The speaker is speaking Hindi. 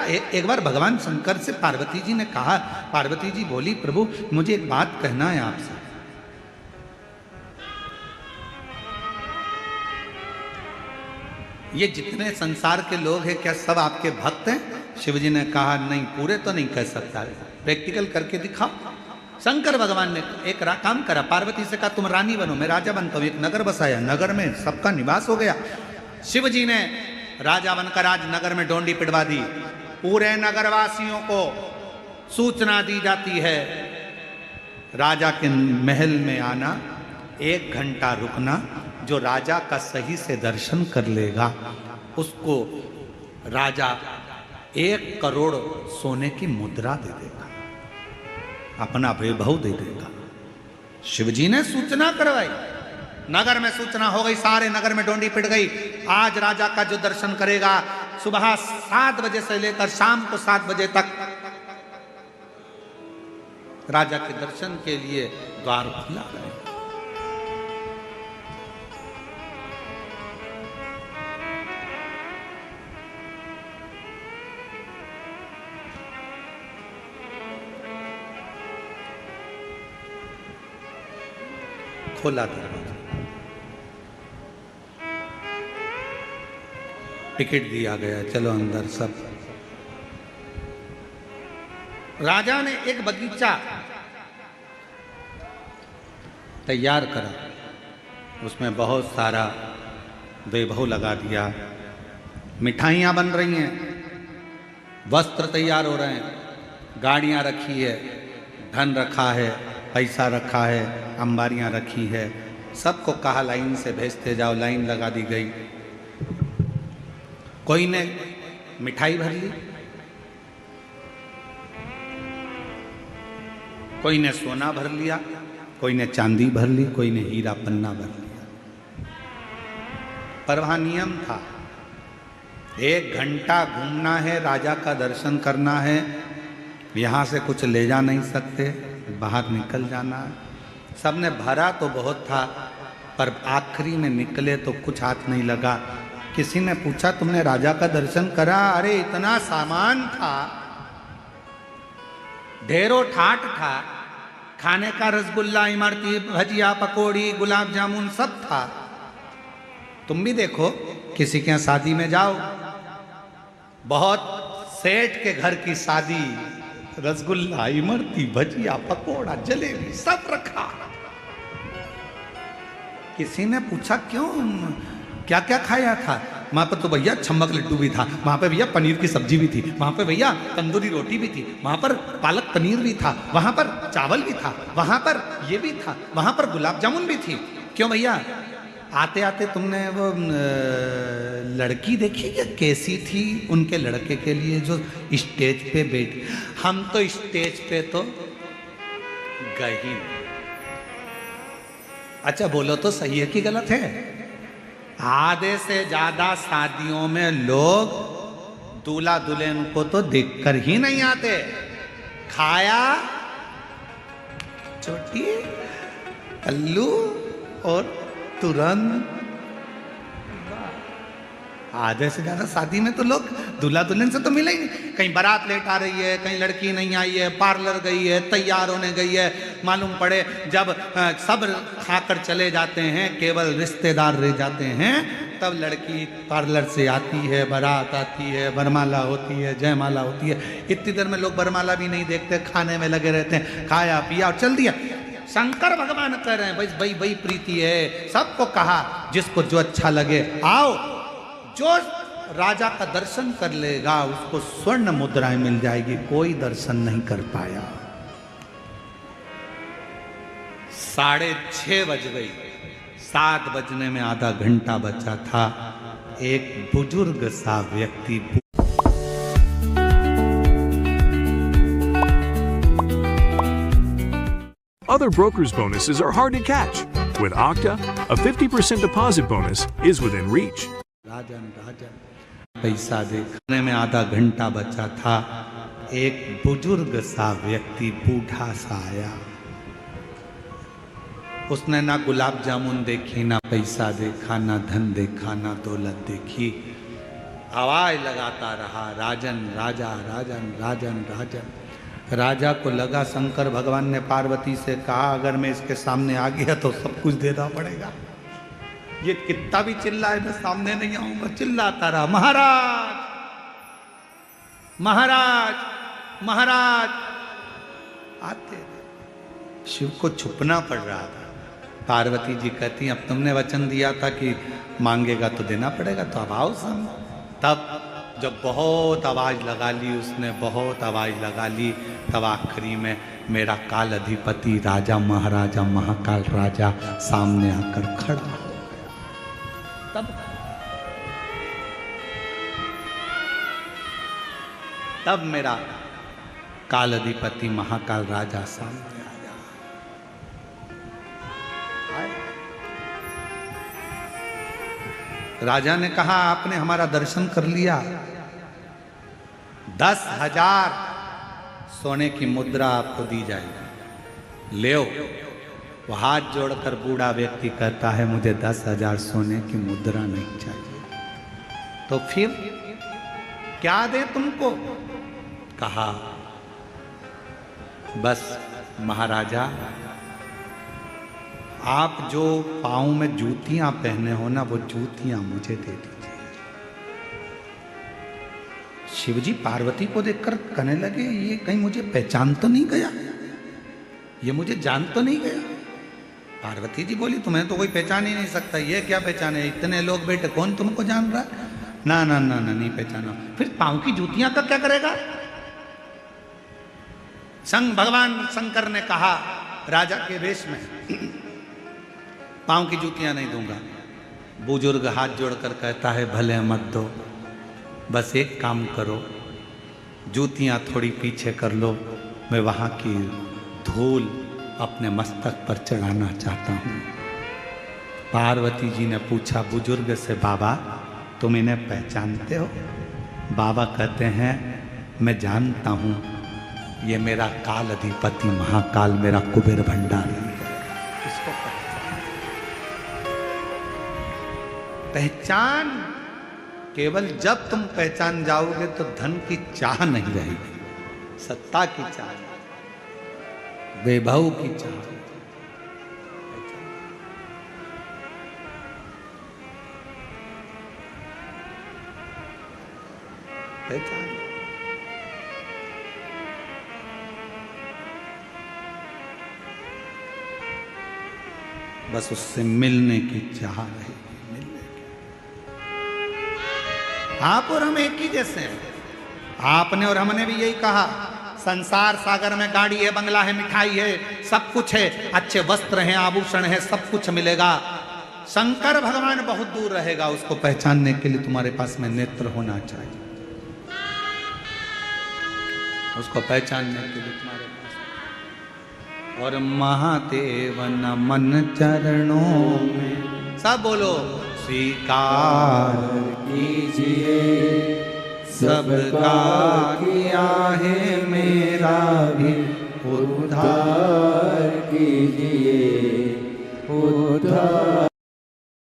एक बार भगवान शंकर से पार्वती जी ने कहा, पार्वती जी बोली प्रभु मुझे एक बात कहना है आपसे। ये जितने संसार के लोग हैं क्या सब आपके भक्त हैं? शिव जी ने कहा नहीं, पूरे तो नहीं कह सकता, प्रैक्टिकल करके दिखाओ। शंकर भगवान ने एक काम करा, पार्वती से कहा तुम रानी बनो, मैं राजा बनता हूं। एक नगर बसाया, नगर में सबका निवास हो गया। शिव जी ने राजा बनकर आज नगर में डोंडी पिटवा दी। पूरे नगरवासियों को सूचना दी जाती है, राजा के महल में आना, 1 घंटा रुकना, जो राजा का सही से दर्शन कर लेगा उसको राजा 1 करोड़ सोने की मुद्रा दे देगा, अपना वैभव दे देगा। शिव जी ने सूचना करवाई, नगर में सूचना हो गई, सारे नगर में डोंडी पिट गई। आज राजा का जो दर्शन करेगा सुबह 7 बजे से लेकर शाम को 7 बजे तक राजा के दर्शन के लिए द्वार खुला है। खोला दरवाजा, टिकट दिया गया, चलो अंदर। सब राजा ने एक बगीचा तैयार करा, उसमें बहुत सारा वैभव लगा दिया, मिठाइयाँ बन रही हैं, वस्त्र तैयार हो रहे हैं, गाड़ियाँ रखी है, धन रखा है, पैसा रखा है, अंबारियाँ रखी है। सबको कहा लाइन से भेजते जाओ, लाइन लगा दी गई। कोई ने मिठाई भर ली, कोई ने सोना भर लिया, कोई ने चांदी भर ली, कोई ने हीरा पन्ना भर लिया। पर वहां नियम था, 1 घंटा घूमना है, राजा का दर्शन करना है, यहां से कुछ ले जा नहीं सकते, बाहर निकल जाना है। सबने भरा तो बहुत था, पर आखिरी में निकले तो कुछ हाथ नहीं लगा। किसी ने पूछा तुमने राजा का दर्शन करा? अरे इतना सामान था, ढेरों ठाट था, खाने का रसगुल्ला, इमरती, भजिया, पकौड़ी, गुलाब जामुन सब था। तुम भी देखो, किसी के यहाँ शादी में जाओ, बहुत सेठ के घर की शादी, रसगुल्ला, इमरती, भजिया, पकौड़ा, जलेबी सब रखा। किसी ने पूछा क्यों, क्या क्या खाया था? वहां पर तो भैया छम्मक लड्डू भी था, वहां पे भैया पनीर की सब्जी भी थी, वहां पे भैया तंदूरी रोटी भी थी, वहां पर पालक पनीर भी था, वहां पर चावल भी था, वहां पर ये भी था, वहां पर गुलाब जामुन भी थी। क्यों भैया, आते आते तुमने वो लड़की देखी क्या कैसी थी उनके लड़के के लिए जो स्टेज पे बैठी? हम तो स्टेज पे तो गए ही नहीं। अच्छा बोलो तो सही है कि गलत है? आधे से ज्यादा शादियों में लोग दूल्हा दुल्हन को तो देखकर ही नहीं आते। खाया चोटी कल्लू और तुरंत। आधे से ज्यादा शादी में तो लोग दूल्हा दुल्हन से तो मिले ही नहीं। कहीं बारात लेट आ रही है, कहीं लड़की नहीं आई है, पार्लर गई है, तैयार होने गई है, मालूम पड़े जब सब खाकर चले जाते हैं, केवल रिश्तेदार रह जाते हैं, तब लड़की पार्लर से आती है, बारात आती है, वरमाला होती है, जयमाला होती है। इतनी देर में लोग वरमाला भी नहीं देखते, खाने में लगे रहते हैं, खाया पिया और चल दिया। शंकर भगवान कह रहे हैं भाई वही प्रीति है। सबको कहा जिसको जो अच्छा लगे आओ, जो राजा का दर्शन कर लेगा उसको स्वर्ण मुद्राएं मिल जाएगी। कोई दर्शन नहीं कर पाया। 6:30 बज गई, 7 बजने में आधा घंटा बचा था। एक बुजुर्ग सा व्यक्ति Other brokers' bonuses are hard to catch. With Okta, a 50% deposit bonus is within reach. राजन पैसा देखने में आधा घंटा बचा था। एक बुजुर्ग सा व्यक्ति बूढ़ा सा आया। उसने ना गुलाब जामुन देखी, ना पैसा देखा, ना धन देखा, ना दौलत देखी। आवाज लगाता रहा, राजन राजा, राजन राजन राजन। राजा को लगा शंकर भगवान ने पार्वती से कहा अगर मैं इसके सामने आ गया तो सब कुछ देना पड़ेगा, ये कितना भी चिल्लाए मैं सामने नहीं आऊंगा। चिल्लाता रहा, महाराज महाराज महाराज। आते शिव को छुपना पड़ रहा था। पार्वती जी कहती अब तुमने वचन दिया था कि मांगेगा तो देना पड़ेगा, तो अब आओ सामने। तब जब बहुत आवाज लगा ली उसने, बहुत आवाज लगा ली, तब आखिरी में मेरा काल अधिपति राजा महाराजा महाकाल राजा सामने आकर खड़ा हो गया। तब मेरा काल अधिपति महाकाल राजा सामने आया। राजा ने कहा आपने हमारा दर्शन कर लिया, 10,000 सोने की मुद्रा आपको दी जाएगी, ले। वो हाथ जोड़कर बूढ़ा व्यक्ति कहता है मुझे 10,000 सोने की मुद्रा नहीं चाहिए। तो फिर क्या दे तुमको? कहा बस महाराजा आप जो पाँव में जूतियां पहने हो ना, वो जूतियां मुझे दे दीजिए। शिवजी पार्वती को देखकर कहने लगे ये कहीं मुझे पहचान तो नहीं गया, ये मुझे जान तो नहीं गया। पार्वती जी बोली तुम्हें तो कोई पहचान ही नहीं सकता, ये क्या पहचाने, इतने लोग बैठे कौन तुमको जान रहा है? ना ना ना ना नहीं पहचाना। फिर पाँव की जूतियां का क्या करेगा? भगवान शंकर ने कहा राजा के वेश में पाँव की जूतियां नहीं दूंगा। बुजुर्ग हाथ जोड़कर कहता है भले मत दो, बस एक काम करो, जूतियां थोड़ी पीछे कर लो, मैं वहां की धूल अपने मस्तक पर चढ़ाना चाहता हूं। पार्वती जी ने पूछा बुजुर्ग से बाबा तुम इन्हें पहचानते हो? बाबा कहते हैं मैं जानता हूं, ये मेरा काल अधिपति महाकाल मेरा कुबेर भंडारी है। इसको पहचान केवल जब तुम पहचान जाओगे तो धन की चाह नहीं रहेगी, सत्ता की चाह, वैभव की चाह। पहचान बस उससे मिलने की चाह रहेगी, मिलने की। आप और हम एक ही जैसे हैं। आपने और हमने भी यही कहा संसार सागर में गाड़ी है, बंगला है, मिठाई है, सब कुछ है, अच्छे वस्त्र हैं, आभूषण है, सब कुछ मिलेगा। शंकर भगवान बहुत दूर रहेगा, उसको पहचानने के लिए तुम्हारे पास में नेत्र होना चाहिए। उसको पहचानने के लिए तुम्हारे पास और महादेव नमन चरणों में सब बोलो स्वीकार कीजिए, सबका किया है मेरा भी उद्धार कीजिए, उद्धार